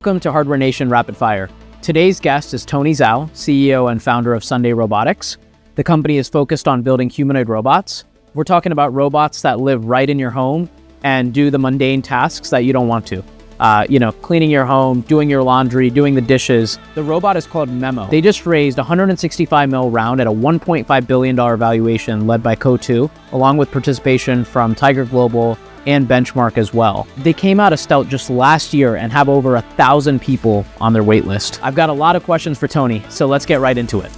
Welcome to Hardware Nation Rapid Fire. Today's guest is Tony Zhao, CEO and founder of Sunday Robotics. The company is focused on building humanoid robots. We're talking about robots that live right in your home and do the mundane tasks that you don't want to. Cleaning your home, doing your laundry, doing the dishes. The robot is called Memo. They just raised a $165 million round at a $1.5 billion valuation led by Co-2, along with participation from Tiger Global and Benchmark as well. They came out of stealth just last year and have over 1,000 people on their wait list. I've got a lot of questions for Tony, so let's get right into it.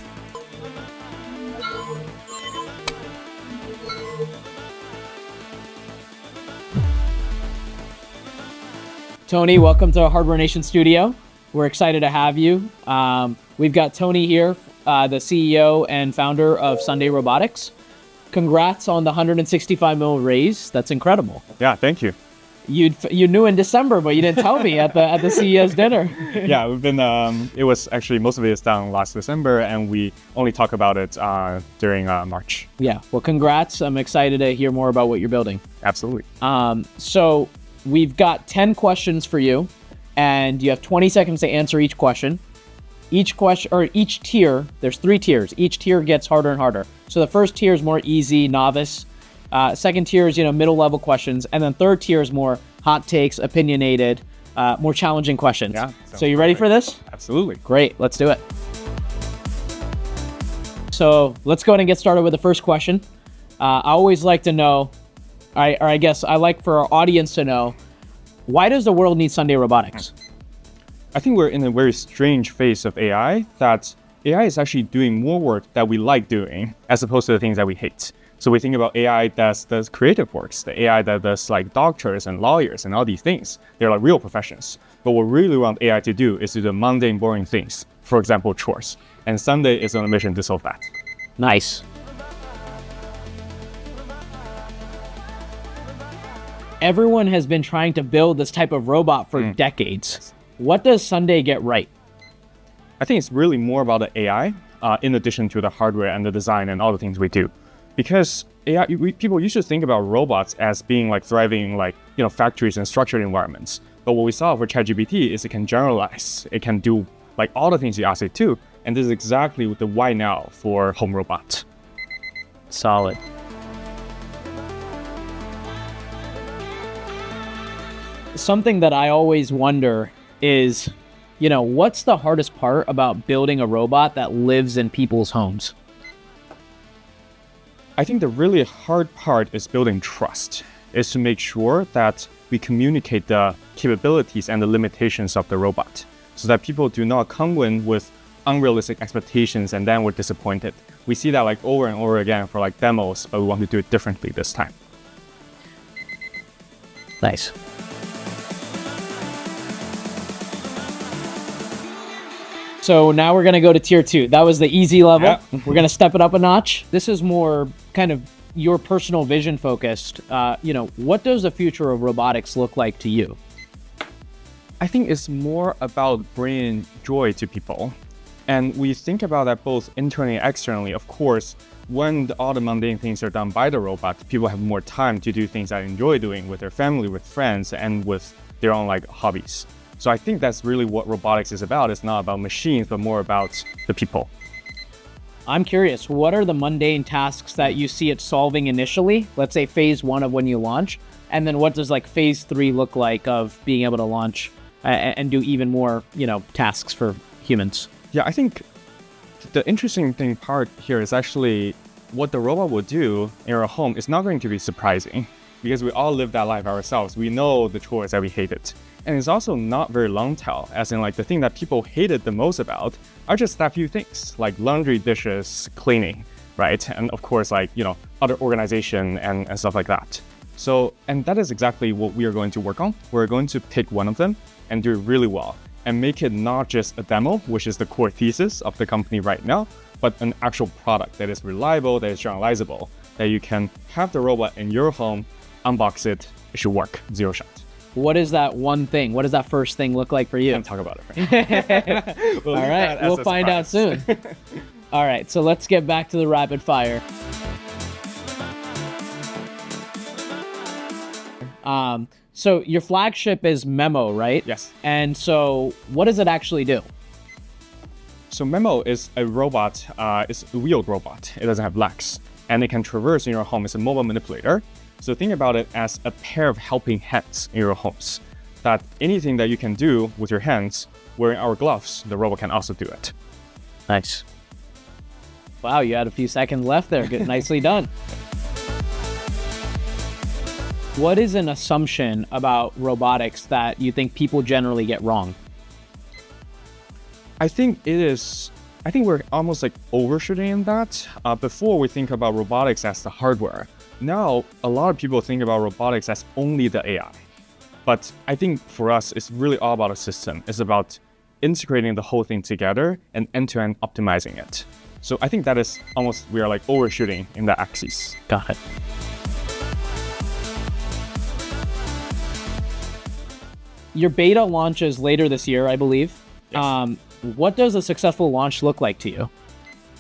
Tony, welcome to Hardware Nation Studio. We're excited to have you. We've got Tony here, the CEO and founder of Sunday Robotics. Congrats on the $165 million raise. That's incredible. Yeah, thank you. You knew in December, but you didn't tell me at the CEO's dinner. Yeah, we've been. It was actually most of it is done last December, and we only talk about it during March. Yeah. Well, congrats. I'm excited to hear more about what you're building. Absolutely. So we've got 10 questions for you, and you have 20 seconds to answer each question. Each tier, there's 3 tiers. Each tier gets harder and harder. So the first tier is more easy, novice. Second tier is, middle level questions. And then third tier is more hot takes, opinionated, more challenging questions. Yeah. So you ready for this? Absolutely. Great, let's do it. So let's go ahead and get started with the first question. I always like to know, I guess I like for our audience to know, why does the world need Sunday Robotics? I think we're in a very strange phase of AI, that AI is actually doing more work that we like doing as opposed to the things that we hate. So we think about AI that does creative works, the AI that does like doctors and lawyers and all these things. They're like real professions. But what we really want AI to do is do the mundane, boring things. For example, chores. And Sunday is on a mission to solve that. Nice. Everyone has been trying to build this type of robot for decades. What does Sunday get right? I think it's really more about the AI, in addition to the hardware and the design and all the things we do. Because AI, people used to think about robots as being like thriving in factories and structured environments. But what we saw for ChatGPT is it can generalize. It can do like all the things you ask it to. And this is exactly the why now for home robot. Solid. Something that I always wonder is, what's the hardest part about building a robot that lives in people's homes? I think the really hard part is building trust, is to make sure that we communicate the capabilities and the limitations of the robot so that people do not come in with unrealistic expectations and then we're disappointed. We see that over and over again for demos, but we want to do it differently this time. Nice. So now we're going to go to tier 2. That was the easy level. Yeah. We're going to step it up a notch. This is more kind of your personal vision focused. What does the future of robotics look like to you? I think it's more about bringing joy to people. And we think about that both internally and externally. Of course, when all the mundane things are done by the robot, people have more time to do things they enjoy doing with their family, with friends, and with their own hobbies. So I think that's really what robotics is about. It's not about machines, but more about the people. I'm curious, what are the mundane tasks that you see it solving initially? Let's say phase 1 of when you launch. And then what does phase 3 look like of being able to launch and do even more, tasks for humans? Yeah, I think the interesting part here is actually what the robot will do in our home is not going to be surprising because we all live that life ourselves. We know the chores that we hated. And it's also not very long tail, as in the thing that people hated the most about are just that few things, like laundry, dishes, cleaning, right? And of course, other organization and stuff like that. So, and that is exactly what we are going to work on. We're going to pick one of them and do it really well and make it not just a demo, which is the core thesis of the company right now, but an actual product that is reliable, that is generalizable, that you can have the robot in your home, unbox it, it should work, 0 shot. What is that one thing? What does that first thing look like for you? Can't talk about it. Right? All right, we'll find out soon. All right, so let's get back to the rapid fire. So your flagship is Memo, right? Yes. And so what does it actually do? So Memo is a robot, it's a wheeled robot. It doesn't have legs, and it can traverse in your home. It's a mobile manipulator. So think about it as a pair of helping hands in your homes. That anything that you can do with your hands, wearing our gloves, the robot can also do it. Nice. Wow, you had a few seconds left there. Good, nicely done. What is an assumption about robotics that you think people generally get wrong? I think we're almost like overshooting in that. Before we think about robotics as the hardware. Now, a lot of people think about robotics as only the AI. But I think for us, it's really all about a system. It's about integrating the whole thing together and end-to-end optimizing it. So I think that is almost, we are like overshooting in that axis. Got it. Your beta launches later this year, I believe. Yes. What does a successful launch look like to you?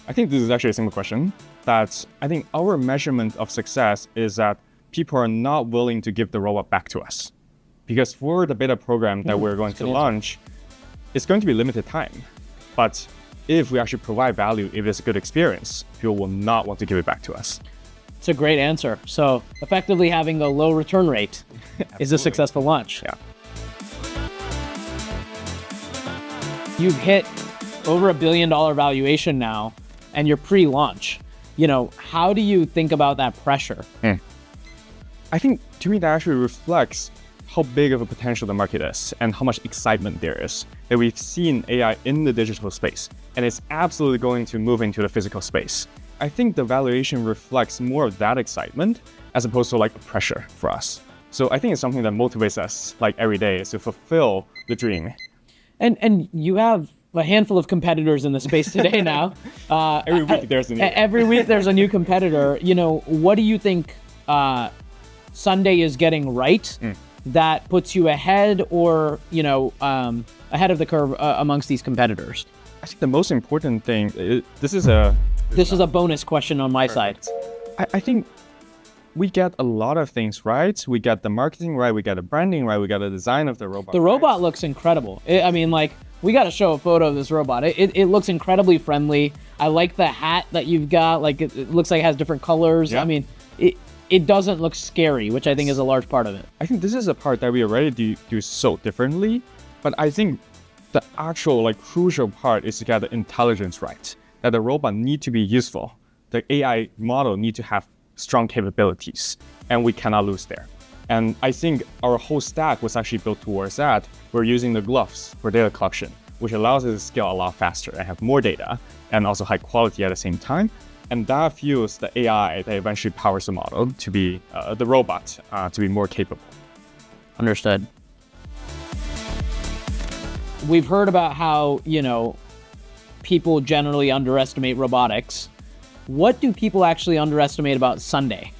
I think this is actually a simple question. That I think our measurement of success is that people are not willing to give the robot back to us. Because for the beta program that we're going to launch, it's going to be limited time. But if we actually provide value, if it's a good experience, people will not want to give it back to us. It's a great answer. So effectively having a low return rate is a successful launch. Yeah. You've hit over $1 billion valuation now, and you're pre-launch. How do you think about that pressure? I think to me that actually reflects how big of a potential the market is and how much excitement there is that we've seen AI in the digital space, and it's absolutely going to move into the physical space. I think the valuation reflects more of that excitement as opposed to like a pressure for us. So I think it's something that motivates us like every day is to fulfill the dream. And you have a handful of competitors in the space today now. Every week there's a new Every week there's a new competitor. What do you think Sunday is getting right that puts you ahead or, ahead of the curve amongst these competitors? I think the most important thing, this is a bonus question on my side. I think we get a lot of things right. We get the marketing right, we get the branding right, we got the design of the robot. The robot looks incredible. We got to show a photo of this robot. It looks incredibly friendly. I like the hat that you've got. Like it looks like it has different colors. Yeah. It doesn't look scary, which I think is a large part of it. I think this is a part that we already do so differently, but I think the actual crucial part is to get the intelligence right. That the robot need to be useful. The AI model need to have strong capabilities, and we cannot lose there. And I think our whole stack was actually built towards that. We're using the gloves for data collection, which allows us to scale a lot faster and have more data and also high quality at the same time. And that fuels the AI that eventually powers the model to be, the robot to be more capable. Understood. We've heard about how, people generally underestimate robotics. What do people actually underestimate about Sunday?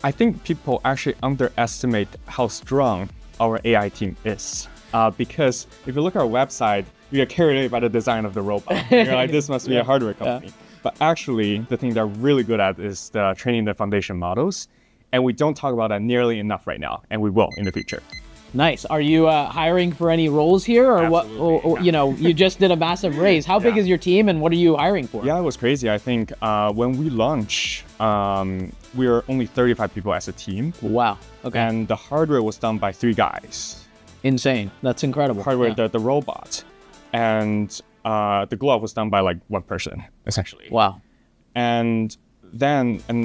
I think people actually underestimate how strong our AI team is. Because if you look at our website, you get carried away by the design of the robot. You're like, this must be a hardware company. But actually, the thing they're really good at is training the foundation models. And we don't talk about that nearly enough right now, and we will in the future. Nice. Are you hiring for any roles here, or Absolutely, what? Or, you just did a massive raise. How big is your team, and what are you hiring for? Yeah, it was crazy. I think when we launched, we were only 35 people as a team. Wow. Okay. And the hardware was done by 3 guys. Insane. That's incredible. Hardware, the robot, and the glove was done by 1 person, essentially. Wow. And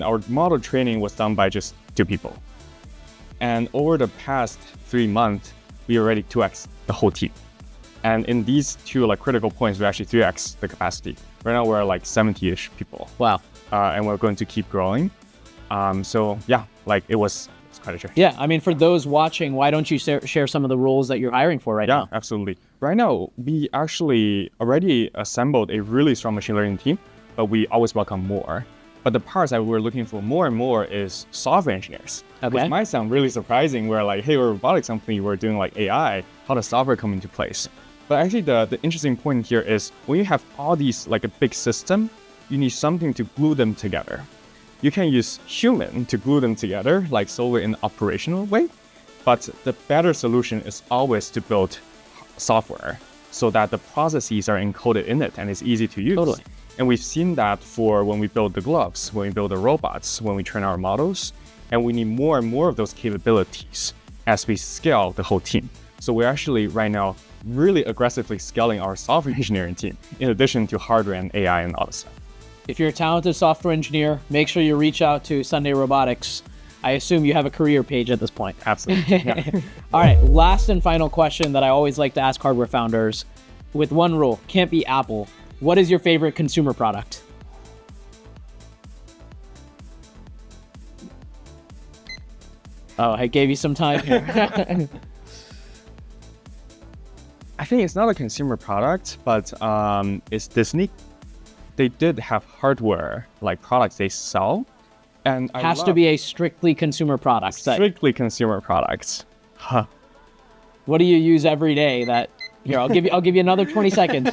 our model training was done by just 2 people. And over the past 3 months, we already 2x the whole team. And in these 2 critical points, we actually 3x the capacity. Right now we're 70-ish people. Wow. And we're going to keep growing. So yeah, it was quite a change. Yeah, for those watching, why don't you share some of the roles that you're hiring for right now? Yeah, absolutely. Right now, we actually already assembled a really strong machine learning team, but we always welcome more. But the parts that we're looking for more and more is software engineers, which might sound really surprising. We're like, hey, we're a robotics company, we're doing AI. How does software come into place? But actually, the interesting point here is when you have all these a big system, you need something to glue them together. You can use human to glue them together, like solve it in an operational way. But the better solution is always to build software so that the processes are encoded in it and it's easy to use. Totally. And we've seen that for when we build the gloves, when we build the robots, when we train our models, and we need more and more of those capabilities as we scale the whole team. So we're actually right now really aggressively scaling our software engineering team in addition to hardware and AI and all this stuff. If you're a talented software engineer, make sure you reach out to Sunday Robotics. I assume you have a career page at this point. Absolutely. Yeah. All right, last and final question that I always like to ask hardware founders with one rule, can't be Apple. What is your favorite consumer product? Oh, I gave you some time here. I think it's not a consumer product, but it's Disney. They did have hardware, like products they sell. And Has to be a strictly consumer product. Strictly consumer products. Huh. What do you use every day that, here, I'll give you another 20 seconds.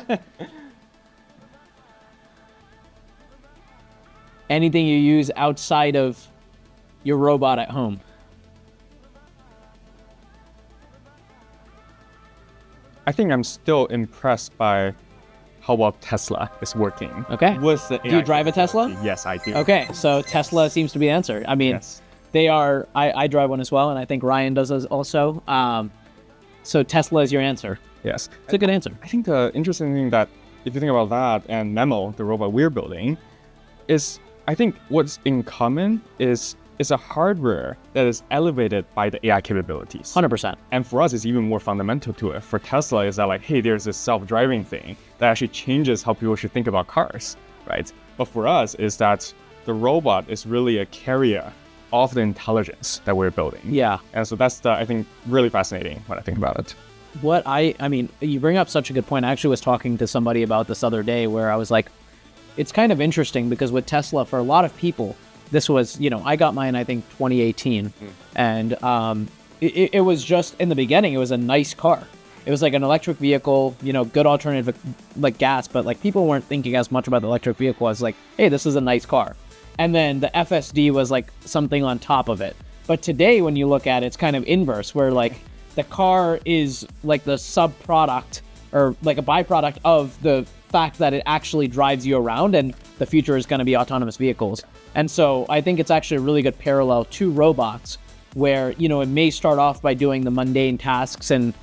Anything you use outside of your robot at home? I think I'm still impressed by how well Tesla is working. Okay. With the Do you drive a Tesla? Yes, I do. Okay, so Tesla seems to be the answer. I mean, Yes. they are, I drive one as well, and I think Ryan does also. So Tesla is your answer. Yes. It's a good answer. I think the interesting thing that, if you think about that and Memo, the robot we're building, is I think what's in common is a hardware that is elevated by the AI capabilities. 100%. And for us, it's even more fundamental to it. For Tesla, is that like, hey, there's this self-driving thing that actually changes how people should think about cars, right? But for us, is that the robot is really a carrier of the intelligence that we're building. Yeah. And so that's I think, really fascinating when I think about it. What I mean, you bring up such a good point. I actually was talking to somebody about this other day where I was like, it's kind of interesting because with Tesla, for a lot of people, this was, I got mine, I think, 2018. And it was just, in the beginning, it was a nice car. It was like an electric vehicle, good alternative, like gas, but like people weren't thinking as much about the electric vehicle as like, hey, this is a nice car. And then the FSD was like something on top of it. But today, when you look at it, it's kind of inverse, where like the car is like the sub-product or like a byproduct of the fact that it actually drives you around, and the future is going to be autonomous vehicles. And so I think it's actually a really good parallel to robots where, it may start off by doing the mundane tasks and,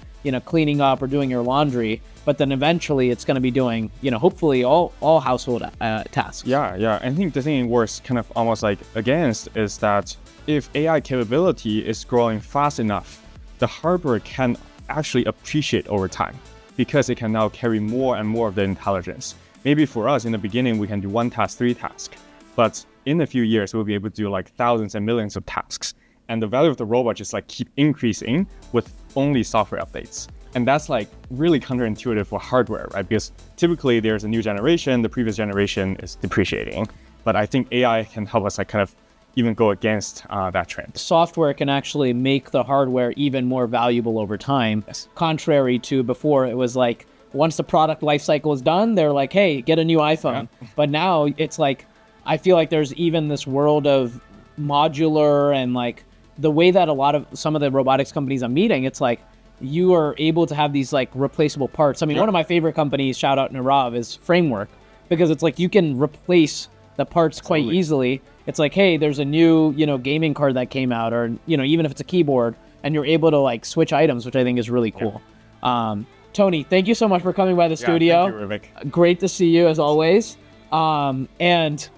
cleaning up or doing your laundry, but then eventually it's going to be doing, hopefully all household tasks. Yeah. I think the thing it works kind of almost like against is that if AI capability is growing fast enough, the hardware can actually appreciate over time because it can now carry more and more of the intelligence. Maybe for us in the beginning, we can do 1 task, 3 tasks, but in a few years, we'll be able to do like thousands and millions of tasks. And the value of the robot just like keep increasing with only software updates. And that's like really counterintuitive for hardware, right? Because typically there's a new generation, the previous generation is depreciating. But I think AI can help us like kind of even go against that trend. Software can actually make the hardware even more valuable over time. Yes. Contrary to before, it was like, once the product life cycle is done, they're like, hey, get a new iPhone. Yeah. But now it's like, I feel like there's even this world of modular and like the way that some of the robotics companies I'm meeting, it's like you are able to have these like replaceable parts. I mean, One of my favorite companies, shout out Narav, is Framework, because it's like you can replace the parts quite easily. It's like, hey, there's a new, gaming card that came out, or, even if it's a keyboard, and you're able to like switch items, which I think is really cool. Yeah. Tony, thank you so much for coming by the studio. Thank you, Rivik. Great to see you as always. And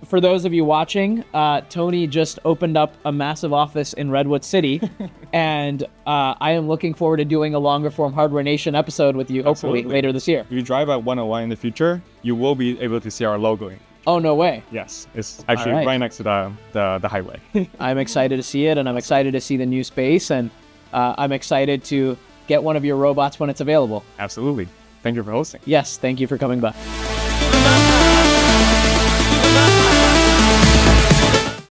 for those of you watching, Tony just opened up a massive office in Redwood City, and I am looking forward to doing a longer form Hardware Nation episode with you, hopefully later this year. If you drive at 101 in the future, you will be able to see our logo. Oh, no way. Yes, it's actually right next to the highway. I'm excited to see it, and I'm excited to see the new space, and I'm excited to get one of your robots when it's available. Absolutely. Thank you for hosting. Yes, thank you for coming by.